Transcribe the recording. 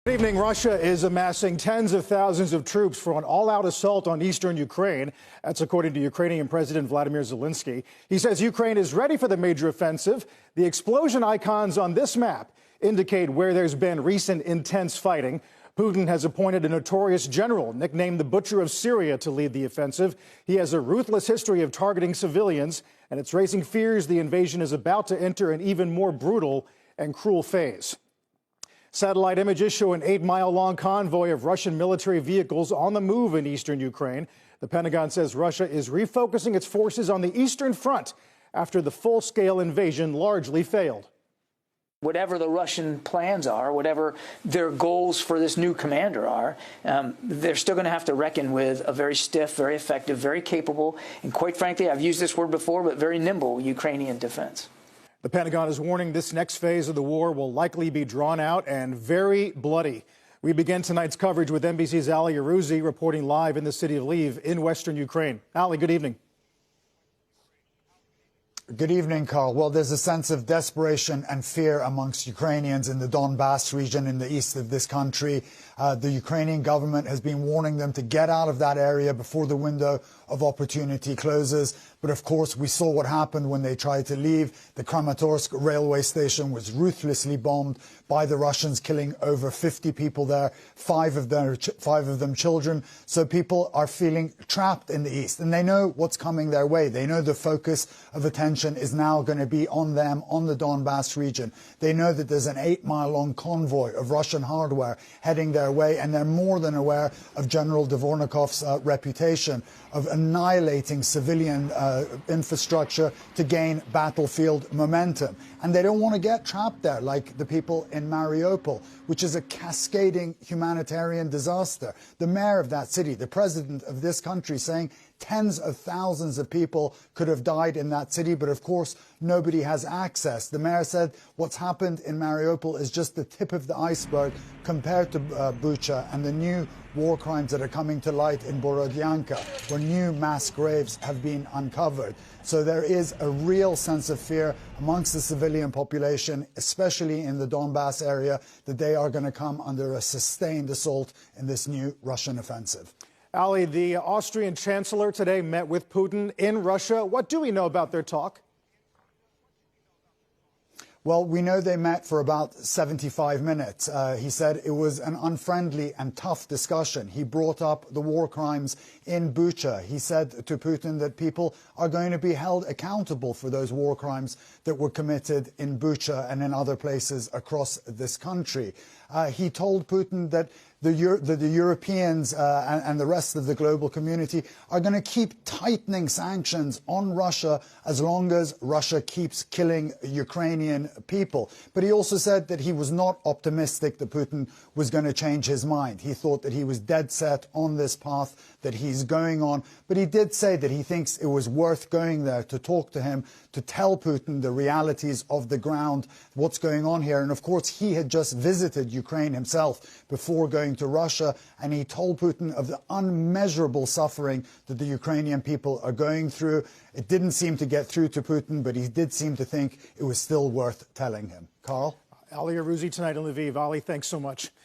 Good evening. Russia is amassing tens of thousands of troops for an all-out assault on eastern Ukraine. That's according to Ukrainian President Vladimir Zelensky. He says Ukraine is ready for the major offensive. The explosion icons on this map indicate where there's been recent intense fighting. Putin has appointed a notorious general, nicknamed the Butcher of Syria, to lead the offensive. He has a ruthless history of targeting civilians, and it's raising fears the invasion is about to enter an even more brutal and cruel phase. Satellite images show an 8-mile-long convoy of Russian military vehicles on the move in eastern Ukraine. The Pentagon says Russia is refocusing its forces on the eastern front after the full-scale invasion largely failed. Whatever the Russian plans are, whatever their goals for this new commander are, they're still going to have to reckon with a very stiff, very effective, very capable, and quite frankly, I've used this word before, but very nimble Ukrainian defense. The Pentagon is warning this next phase of the war will likely be drawn out and very bloody. We begin tonight's coverage with NBC's Ali Arouzi reporting live in the city of Lviv in western Ukraine. Ali, good evening. Good evening, Carl. Well, there's a sense of desperation and fear amongst Ukrainians in the Donbass region in the east of this country. The Ukrainian government has been warning them to get out of that area before the window of opportunity closes. But of course, we saw what happened when they tried to leave. The Kramatorsk railway station was ruthlessly bombed by the Russians, killing over 50 people there, five of them children. So people are feeling trapped in the east, and they know what's coming their way. They know the focus of attention is now going to be on them, on the Donbass region. They know that there's an 8-mile-long convoy of Russian hardware heading their way, and they're more than aware of General Dvornikov's reputation of annihilating civilian infrastructure to gain battlefield momentum. And they don't want to get trapped there like the people in Mariupol, which is a cascading humanitarian disaster. The mayor of that city, the president of this country, saying tens of thousands of people could have died in that city, but of course nobody has access. The mayor said what's happened in Mariupol is just the tip of the iceberg compared to Bucha and the new war crimes that are coming to light in Borodyanka, where new mass graves have been uncovered. So there is a real sense of fear amongst the civilian population, especially in the Donbass area, that they are going to come under a sustained assault in this new Russian offensive. Ali, the Austrian chancellor today met with Putin in Russia. What do we know about their talk? Well, we know they met for about 75 minutes. He said it was an unfriendly and tough discussion. He brought up the war crimes in Bucha. He said to Putin that people are going to be held accountable for those war crimes that were committed in Bucha and in other places across this country. He told Putin that the Europeans and the rest of the global community are going to keep tightening sanctions on Russia as long as Russia keeps killing Ukrainian people. But he also said that he was not optimistic that Putin was going to change his mind. He thought that he was dead set on this path that he's going on. But he did say that he thinks it was worth going there to talk to him, to tell Putin the realities of the ground, what's going on here. And of course, he had just visited Ukraine himself before going to Russia, and he told Putin of the unmeasurable suffering that the Ukrainian people are going through. It didn't seem to get through to Putin, but he did seem to think it was still worth telling him. Carl? Ali Arouzi tonight in Lviv. Ali, thanks so much.